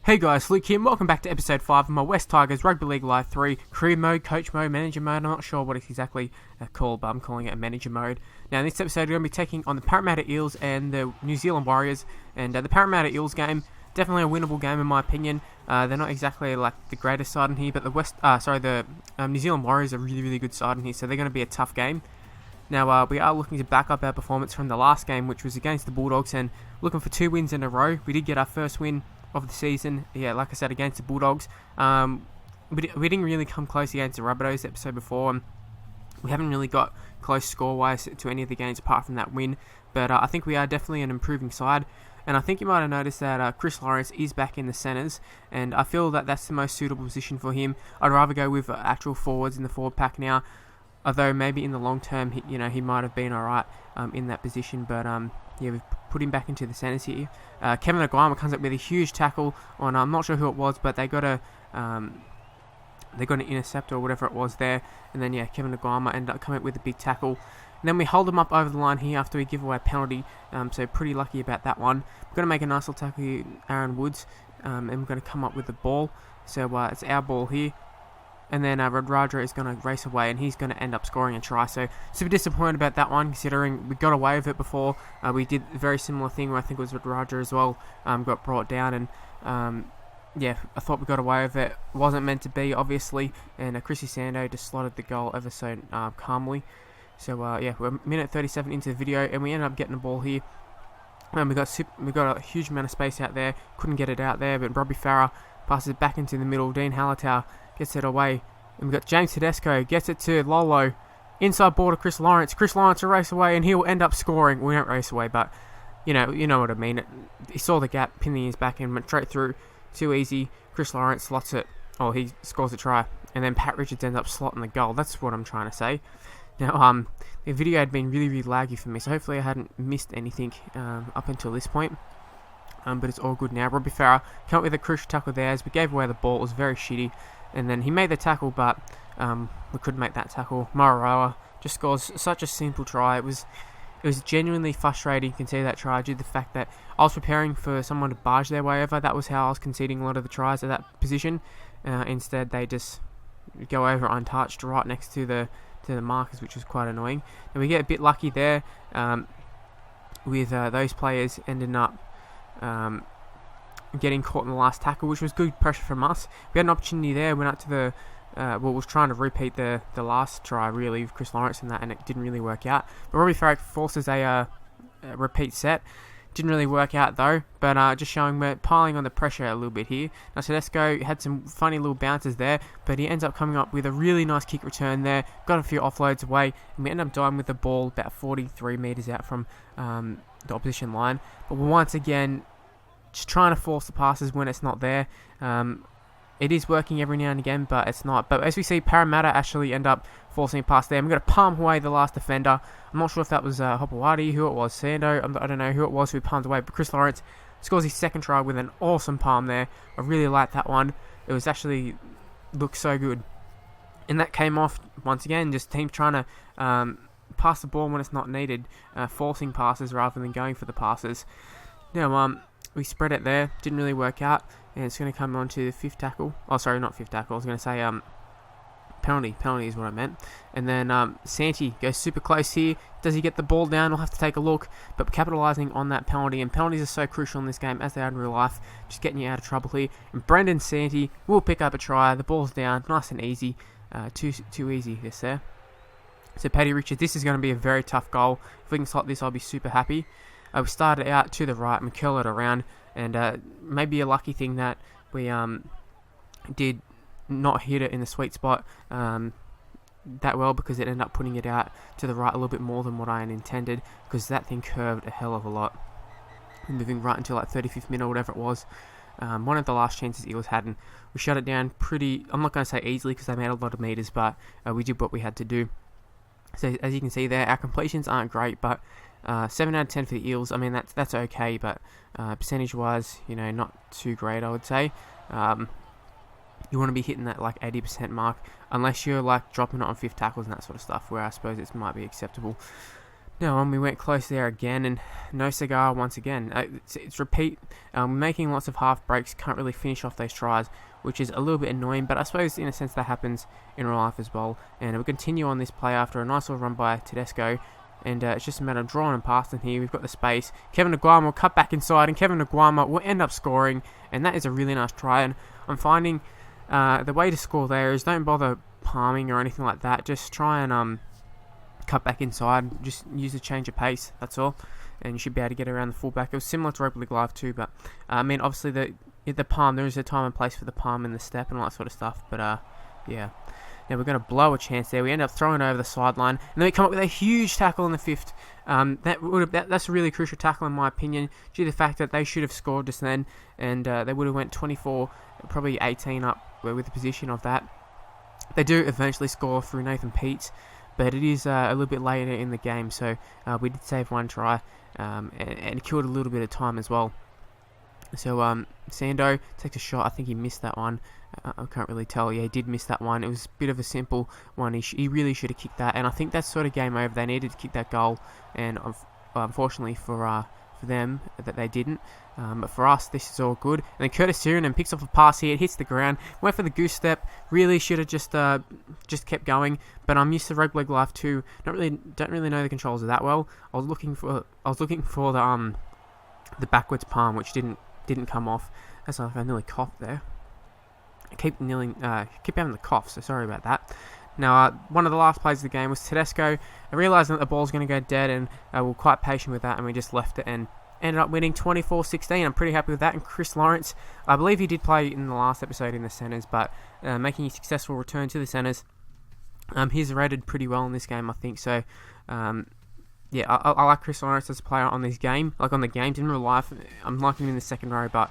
Hey guys, Luke here, and welcome back to episode 5 of my West Tigers Rugby League Live 3 career mode, coach mode, manager mode. I'm not sure what it's exactly called, but I'm calling it a manager mode. Now in this episode we're going to be taking on the Parramatta Eels and the New Zealand Warriors, and the Parramatta Eels game, definitely a winnable game in my opinion. They're not exactly like the greatest side in here, but the New Zealand Warriors are really good side in here, so they're going to be a tough game. Now, we are looking to back up our performance from the last game, which was against the Bulldogs, and looking for 2 wins in a row. We did get our first win of the season, like I said, against the Bulldogs. We didn't really come close against the Rabbitohs the episode before, and we haven't really got close score-wise to any of the games apart from that win, but I think we are definitely an improving side, and I think you might have noticed that Chris Lawrence is back in the centres, and I feel that that's the most suitable position for him. I'd rather go with actual forwards in the forward pack now, although maybe in the long term, he might have been alright in that position, but we've put him back into the centres here. Kevin O'Guama comes up with a huge tackle on, I'm not sure who it was, but they got an intercept or whatever it was there, and then Kevin O'Guama ended up coming up with a big tackle. And then we hold him up over the line here after we give away a penalty, so pretty lucky about that one. We're going to make a nice little tackle here, Aaron Woods, and we're going to come up with the ball, so it's our ball here. And then Radradra is going to race away, and he's going to end up scoring a try. So super disappointed about that one, considering we got away with it before. We did a very similar thing where I think it was Radradra as well, got brought down, and I thought we got away with it. Wasn't meant to be, obviously, and Chrissy Sando just slotted the goal ever so calmly. So we're minute 37 into the video, and we ended up getting the ball here. We got a huge amount of space out there, couldn't get it out there, but Robbie Farah passes it back into the middle. Dean Hallertau gets it away, and we've got James Tedesco, gets it to Lolo, inside ball to Chris Lawrence. Chris Lawrence will race away, and he'll end up scoring. We don't race away, but you know what I mean. He saw the gap, pinning his back and went straight through. Too easy. Chris Lawrence slots it. Oh, he scores a try, and then Pat Richards ends up slotting the goal. That's what I'm trying to say. Now, the video had been really laggy for me, so hopefully I hadn't missed anything up until this point. But it's all good now. Robbie Farah came up with a crucial tackle there as we gave away the ball. It was very shitty. And then he made the tackle, but we couldn't make that tackle. Mararoa just scores such a simple try. It was genuinely frustrating. You can see that try due to the fact that I was preparing for someone to barge their way over. That was how I was conceding a lot of the tries at that position. Instead, they just go over untouched right next to the markers, which was quite annoying. And we get a bit lucky there with those players ending up getting caught in the last tackle, which was good pressure from us. We had an opportunity there, went up to the was trying to repeat the last try really with Chris Lawrence and that, and it didn't really work out. But Robbie Farah forces a repeat set. Didn't really work out though, but just showing we're piling on the pressure a little bit here. Now Tedesco had some funny little bounces there, but he ends up coming up with a really nice kick return there, got a few offloads away, and we end up dying with the ball about 43 metres out from the opposition line. But once again, just trying to force the passes when it's not there. It is working every now and again, but it's not. But as we see, Parramatta actually end up forcing a pass there. I'm going to palm away the last defender. I'm not sure if that was Hopewadi, who it was, Sando. I don't know who it was who palmed away, but Chris Lawrence scores his second try with an awesome palm there. I really like that one. It was actually looked so good. And that came off, once again, just team trying to pass the ball when it's not needed, forcing passes rather than going for the passes. Now, we spread it there, didn't really work out, and it's going to come on to the fifth tackle. Oh, sorry, not fifth tackle. I was going to say penalty is what I meant. And then Santi goes super close here. Does he get the ball down? We'll have to take a look. But capitalising on that penalty, and penalties are so crucial in this game as they are in real life, just getting you out of trouble here. And Brendan Santi will pick up a try. The ball's down, nice and easy. Too easy, yes sir. So Paddy Richards, this is going to be a very tough goal. If we can slot this, I'll be super happy. We started out to the right and we curl it around, and maybe a lucky thing that we did not hit it in the sweet spot that well, because it ended up putting it out to the right a little bit more than what I had intended, because that thing curved a hell of a lot. Moving right until like 35th minute or whatever it was. One of the last chances Eels had, and we shut it down pretty, I'm not going to say easily because they made a lot of meters, but we did what we had to do. So as you can see there, our completions aren't great, but 7 out of 10 for the Eels. I mean, that's okay, but percentage-wise, not too great, I would say. You want to be hitting that like 80% mark, unless you're like dropping it on fifth tackles and that sort of stuff, where I suppose it might be acceptable. No, and we went close there again, and no cigar once again. It's repeat. Making lots of half breaks, can't really finish off those tries, which is a little bit annoying, but I suppose in a sense that happens in real life as well. And we'll continue on this play after a nice little run by Tedesco, and it's just a matter of drawing and passing here. We've got the space. Kevin Aguama will cut back inside, and Kevin Aguama will end up scoring, and that is a really nice try. And I'm finding the way to score there is don't bother palming or anything like that. Just try and cut back inside, just use a change of pace, that's all, and you should be able to get around the fullback. It was similar to Rugby League Live too, but I mean obviously the palm, there is a time and place for the palm and the step and all that sort of stuff, but yeah. Now we're going to blow a chance there. We end up throwing it over the sideline, and then we come up with a huge tackle in the fifth. That's a really crucial tackle in my opinion, due to the fact that they should have scored just then, and they would have went 24, probably 18 up with the position of that. They do eventually score through Nathan Peets, but it is a little bit later in the game, so we did save one try and killed a little bit of time as well. So Sando takes a shot. I think he missed that one. I can't really tell. Yeah, he did miss that one. It was a bit of a simple one. He really should have kicked that, and I think that's sort of game over. They needed to kick that goal, and unfortunately for them that they didn't. But for us, this is all good. And then Curtis Sirenen picks off a pass here. It hits the ground. Went for the goose step. Really should have just kept going. But I'm used to Rugby League Live 2. Don't really know the controls that well. I was looking for the backwards palm, which didn't come off. That's like I nearly coughed there. I keep having the cough, so sorry about that. Now, one of the last plays of the game was Tedesco. I realised that the ball's going to go dead, and we were quite patient with that, and we just left it and ended up winning 24-16. I'm pretty happy with that. And Chris Lawrence, I believe he did play in the last episode in the centres, but making a successful return to the centres. He's rated pretty well in this game, I think. So, yeah, I like Chris Lawrence as a player on this game. Like on the games in real life, I'm liking him in the second row, but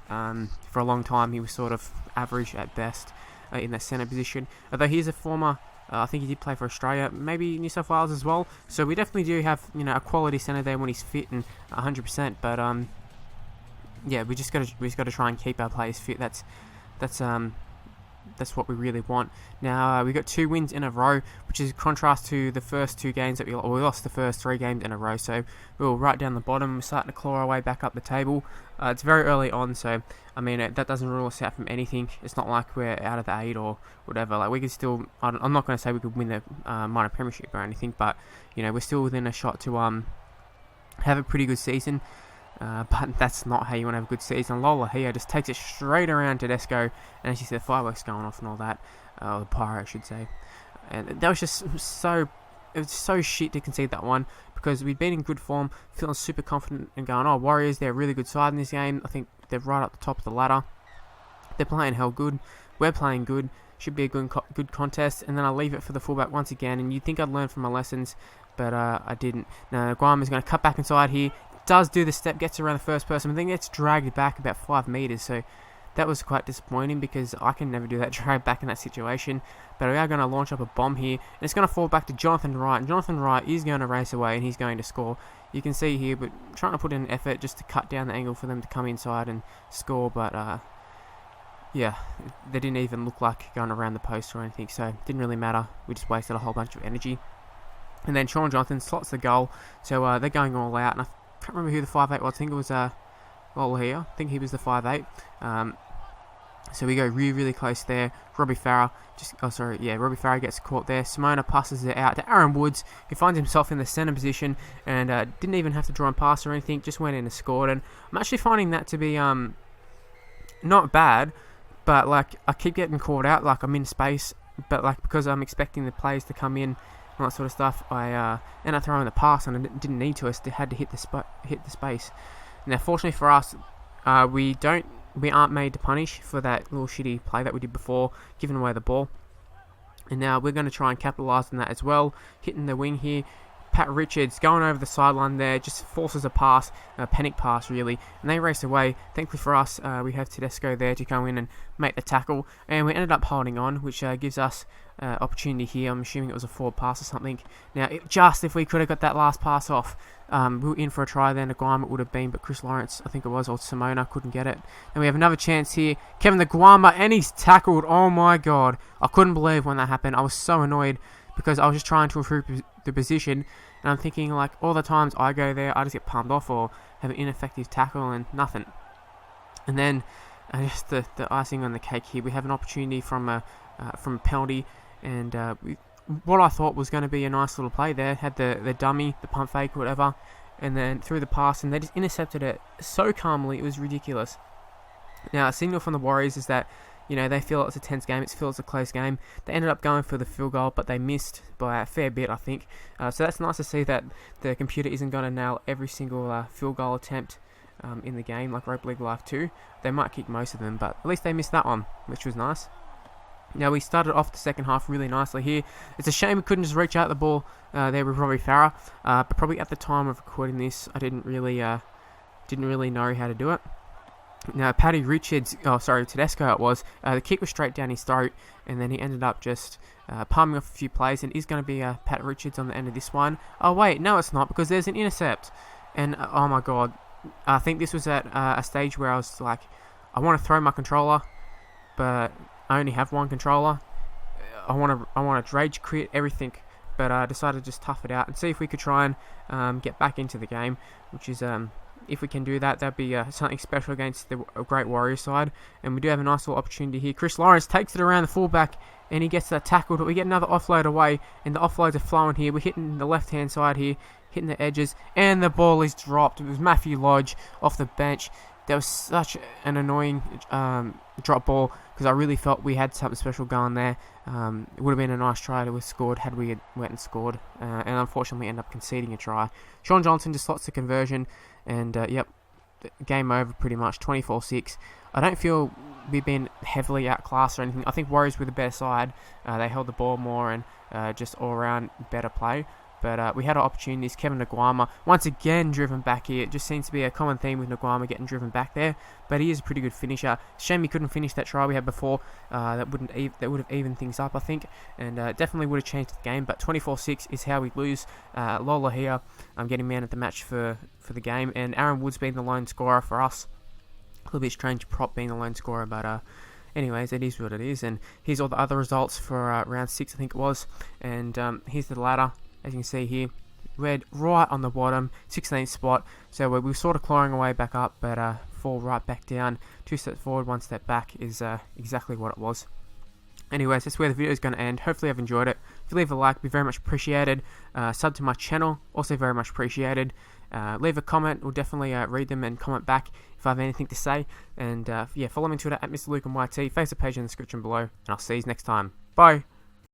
for a long time he was sort of average at best in that centre position. Although he's a former, I think he did play for Australia, maybe New South Wales as well. So we definitely do have a quality centre there when he's fit and 100%. But yeah, we just got to try and keep our players fit. That's what we really want. Now, we got 2 wins in a row, which is contrast to the first 2 games that we lost the first 3 games in a row. So we were right down the bottom. We're starting to claw our way back up the table. It's very early on, so I mean that doesn't rule us out from anything. It's not like we're out of the 8 or whatever. Like we could still. I'm not going to say we could win the minor premiership or anything, but we're still within a shot to have a pretty good season. But that's not how you want to have a good season. Lola here just takes it straight around Tedesco, and as you said, fireworks going off and all that. The pyro, I should say. And that was just so... It was so shit to concede that one, because we'd been in good form, feeling super confident and going, oh, Warriors, they're a really good side in this game. I think they're right up the top of the ladder. They're playing hell good. We're playing good. Should be a good contest. And then I leave it for the fullback once again, and you'd think I'd learn from my lessons, but I didn't. Now, Guam is going to cut back inside here. Does do the step, gets around the first person, but then gets dragged back about 5 metres, so that was quite disappointing because I can never do that, drag back in that situation. But we are going to launch up a bomb here, and it's going to fall back to Jonathan Wright, and Jonathan Wright is going to race away, and he's going to score. You can see here, but trying to put in an effort just to cut down the angle for them to come inside and score, but yeah, they didn't even look like going around the post or anything, so it didn't really matter. We just wasted a whole bunch of energy. And then Sean Johnson slots the goal, so they're going all out, and I can't remember who the 5'8" was. I think it was Lola here. I think he was the 5'8". So we go really close there. Robbie Farah Robbie Farah gets caught there. Simona passes it out to Aaron Woods, who finds himself in the centre position and didn't even have to draw and pass or anything. Just went in and scored. And I'm actually finding that to be not bad, but like I keep getting caught out. Like I'm in space, but like because I'm expecting the players to come in and all that sort of stuff, I end up throwing the pass and I didn't need to. I had to hit the space. Now, fortunately for us, we aren't made to punish for that little shitty play that we did before, giving away the ball. And now we're going to try and capitalise on that as well. Hitting the wing here. Pat Richards going over the sideline there, just forces a pass, a panic pass really, and they race away. Thankfully for us, we have Tedesco there to go in and make the tackle, and we ended up holding on, which gives us opportunity here. I'm assuming it was a forward pass or something. Now, if we could have got that last pass off, we were in for a try then. Aguama would have been, but Chris Lawrence, I think it was, or Simona, couldn't get it. And we have another chance here. Kevin Aguama, and he's tackled. Oh my god. I couldn't believe when that happened. I was so annoyed because I was just trying to improve the position, and I'm thinking like all the times I go there, I just get palmed off or have an ineffective tackle and nothing. And then just the icing on the cake here, we have an opportunity from a penalty, and what I thought was going to be a nice little play there, had the dummy, the pump fake, whatever, and then threw the pass, and they just intercepted it so calmly, it was ridiculous. Now, a signal from the Warriors is that, you know, they feel it's a tense game, it feels a close game. They ended up going for the field goal, but they missed by a fair bit, I think. So that's nice to see that the computer isn't going to nail every single field goal attempt in the game, like Rugby League Live 2. They might kick most of them, but at least they missed that one, which was nice. Now, we started off the second half really nicely here. It's a shame we couldn't just reach out the ball there with Robbie Farah, but probably at the time of recording this, I didn't really know how to do it. Now, Tedesco it was, the kick was straight down his throat, and then he ended up just palming off a few plays, and is going to be Pat Richards on the end of this one. Oh wait, no it's not, because there's an intercept, and oh my god, I think this was at a stage where I was like, I want to throw my controller, but I only have one controller. I want to rage quit everything, but I decided to just tough it out and see if we could try and get back into the game, which is if we can do that, that'd be something special against the great Warriors side. And we do have a nice little opportunity here. Chris Lawrence takes it around the fullback, and he gets that tackle, but we get another offload away, and the offloads are flowing here. We're hitting the left-hand side here, hitting the edges, and the ball is dropped. It was Matthew Lodge off the bench. That was such an annoying drop ball, because I really felt we had something special going there. It would have been a nice try to have scored had we went and scored, and unfortunately end up conceding a try. Sean Johnson just slots the conversion, and yep, game over pretty much, 24-6. I don't feel we've been heavily outclassed or anything. I think Warriors were the better side. They held the ball more and just all around better play. But we had our opportunities. Kevin Nguama, once again driven back here. It just seems to be a common theme with Nguama getting driven back there. But he is a pretty good finisher. Shame he couldn't finish that try we had before. That would have evened things up, I think. And definitely would have changed the game. But 24-6 is how we lose. Lola here, I'm getting man at the match for the game. And Aaron Woods being the lone scorer for us. A little bit strange prop being the lone scorer, but anyways, it is what it is. And here's all the other results for round 6, I think it was. And here's the ladder. As you can see here, red right on the bottom, 16th spot. So we were sort of clawing away back up, but fall right back down. 2 steps forward, 1 step back is exactly what it was. Anyways, that's where the video is going to end. Hopefully you've enjoyed it. If you leave a like, it'd be very much appreciated. Sub to my channel, also very much appreciated. Leave a comment, we'll definitely read them and comment back if I have anything to say. And yeah, follow me on Twitter at Mr. Luke and YT. Facebook page in the description below, and I'll see you next time. Bye.